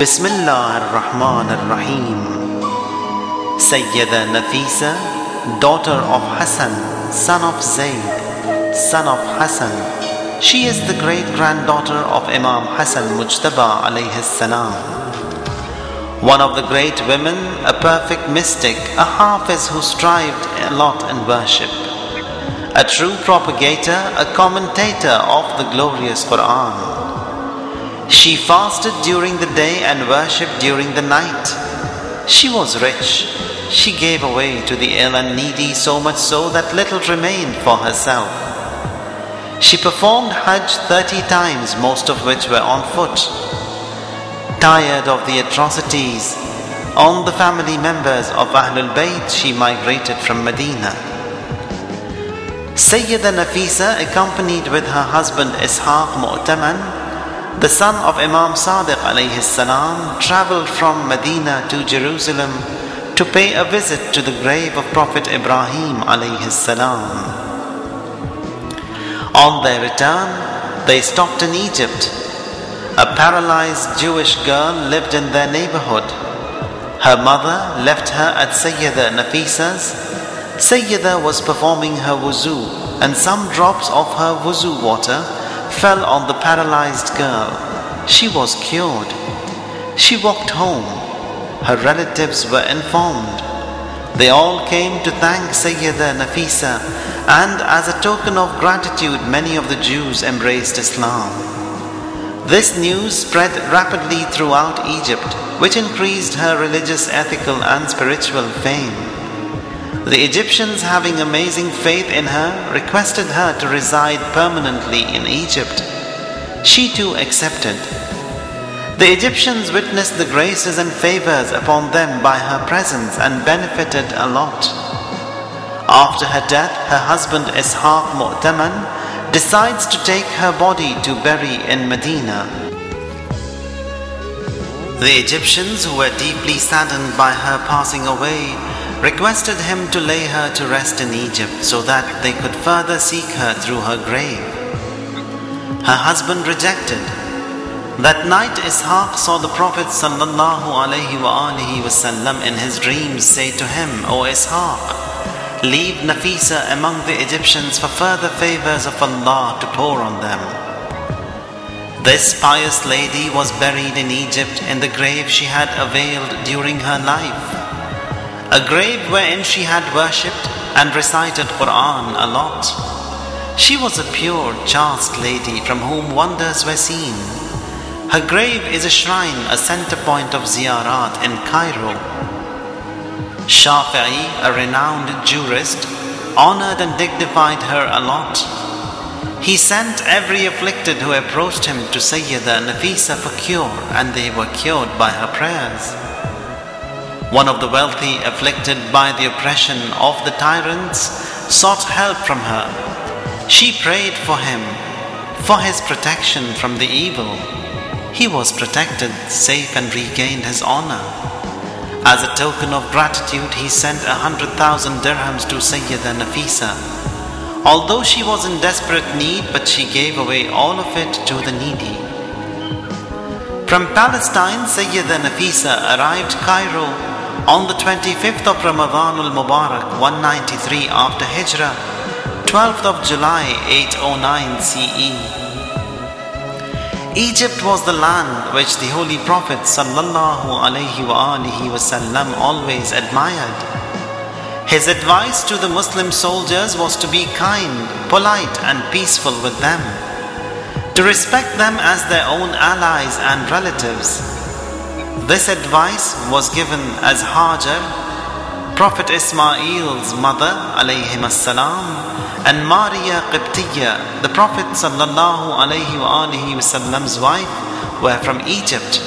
Bismillah ar-Rahman ar-Rahim. Sayyida Nafisa, daughter of Hassan, son of Zayd, son of Hassan. She is the great-granddaughter of Imam Hassan Mujtaba alayhi salam. One of the great women, a perfect mystic, a hafiz who strived a lot in worship. A true propagator, a commentator of the glorious Quran. She fasted during the day and worshipped during the night. She was rich. She gave away to the ill and needy, so much so that little remained for herself. She performed Hajj 30 times, most of which were on foot. Tired of the atrocities on the family members of Ahlul Bayt, she migrated from Medina. Sayyida Nafisa, accompanied with her husband Ishaq Mu'taman, the son of Imam Sadiq alayhi salam, traveled from Medina to Jerusalem to pay a visit to the grave of Prophet Ibrahim alayhi salam. On their return, they stopped in Egypt. A paralyzed Jewish girl lived in their neighborhood. Her mother left her at Sayyida Nafisa's. Sayyida was performing her wuzu, and some drops of her wuzu water fell on the paralyzed girl. She was cured. She walked home. Her relatives were informed. They all came to thank Sayyida Nafisa, and as a token of gratitude, many of the Jews embraced Islam. This news spread rapidly throughout Egypt, which increased her religious, ethical, and spiritual fame. The Egyptians, having amazing faith in her, requested her to reside permanently in Egypt. She too accepted. The Egyptians witnessed the graces and favors upon them by her presence and benefited a lot. After her death, her husband Ishaq Mu'taman decides to take her body to bury in Medina. The Egyptians, who were deeply saddened by her passing away, requested him to lay her to rest in Egypt so that they could further seek her through her grave. Her husband rejected. That night Ishaq saw the Prophet sallallahu alaihi wasallam in his dreams say to him, "O Ishaq, leave Nafisa among the Egyptians for further favors of Allah to pour on them." This pious lady was buried in Egypt in the grave she had availed during her life. A grave wherein she had worshipped and recited Quran a lot. She was a pure, chaste lady from whom wonders were seen. Her grave is a shrine, a center point of ziyarat in Cairo. Shafi'i, a renowned jurist, honored and dignified her a lot. He sent every afflicted who approached him to Sayyida Nafisa for cure, and they were cured by her prayers. One of the wealthy, afflicted by the oppression of the tyrants, sought help from her. She prayed for him, for his protection from the evil. He was protected, safe, and regained his honor. As a token of gratitude, he sent 100,000 dirhams to Sayyida Nafisa. Although she was in desperate need, but she gave away all of it to the needy. From Palestine, Sayyida Nafisa arrived Cairo on the 25th of Ramadan al-Mubarak, 193 after Hijrah, 12th of July, 809 CE. Egypt was the land which the Holy Prophet sallallahu alaihi wasallam always admired. His advice to the Muslim soldiers was to be kind, polite, and peaceful with them, to respect them as their own allies and relatives. This advice was given as Hajar, Prophet Ismail's mother alayhim as-salam, and Maria Qibtiyya, the Prophet sallallahu alaihi wasallam's wife, were from Egypt.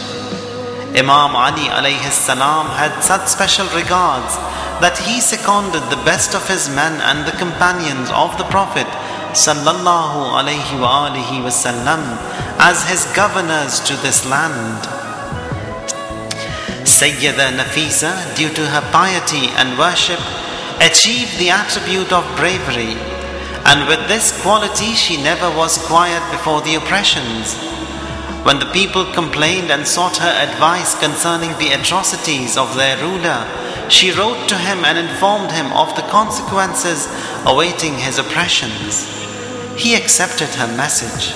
Imam Ali alayhi salam had such special regards that he seconded the best of his men and the companions of the Prophet sallallahu alaihi wasallam as his governors to this land. Sayyida Nafisa, due to her piety and worship, achieved the attribute of bravery, and with this quality she never was quiet before the oppressions. When the people complained and sought her advice concerning the atrocities of their ruler, she wrote to him and informed him of the consequences awaiting his oppressions. He accepted her message.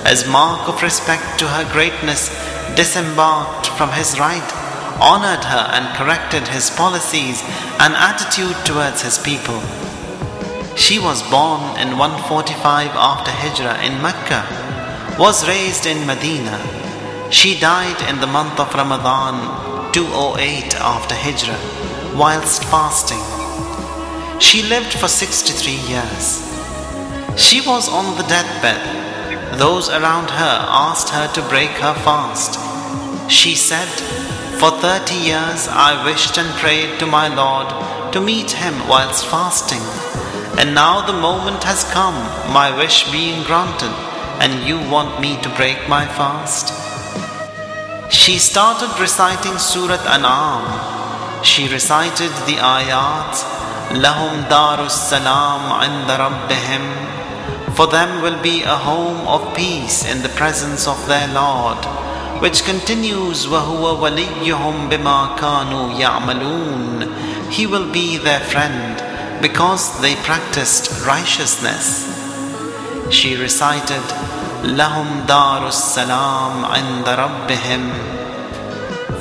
As mark of respect to her greatness, disembarked from his right, honored her and corrected his policies and attitude towards his people. She was born in 145 after Hijrah in Mecca, was raised in Medina. She died in the month of Ramadan 208 after Hijrah whilst fasting. She lived for 63 years. She was on the deathbed. Those around her asked her to break her fast. She said, "For 30 years I wished and prayed to my Lord to meet him whilst fasting. And now the moment has come, my wish being granted, and you want me to break my fast?" She started reciting Surat An'am. She recited the ayat, "Lahum darus salam 'inda rabbihim." For them will be a home of peace in the presence of their Lord, which continues, وَهُوَ وَلِيُّهُمْ بِمَا كَانُوا يَعْمَلُونَ. He will be their friend because they practiced righteousness. She recited, "Lahum darus salam 'inda rabbihim."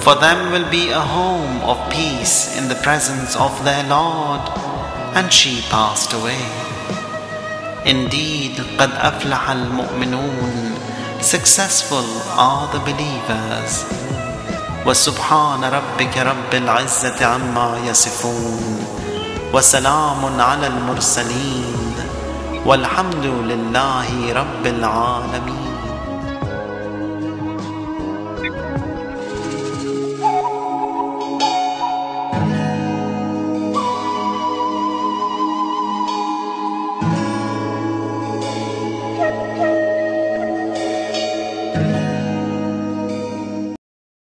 For them will be a home of peace in the presence of their Lord. And she passed away. Indeed, قَدْ أَفْلَحَ الْمُؤْمِنُونَ. Successful are the believers. وَسُبْحَانَ رَبِّكَ رَبِّ الْعِزَّةِ عَمَّا يَصِفُونَ وَسَلَامٌ عَلَى الْمُرْسَلِينَ وَالْحَمْدُ لِلَّهِ رَبِّ الْعَالَمِينَ.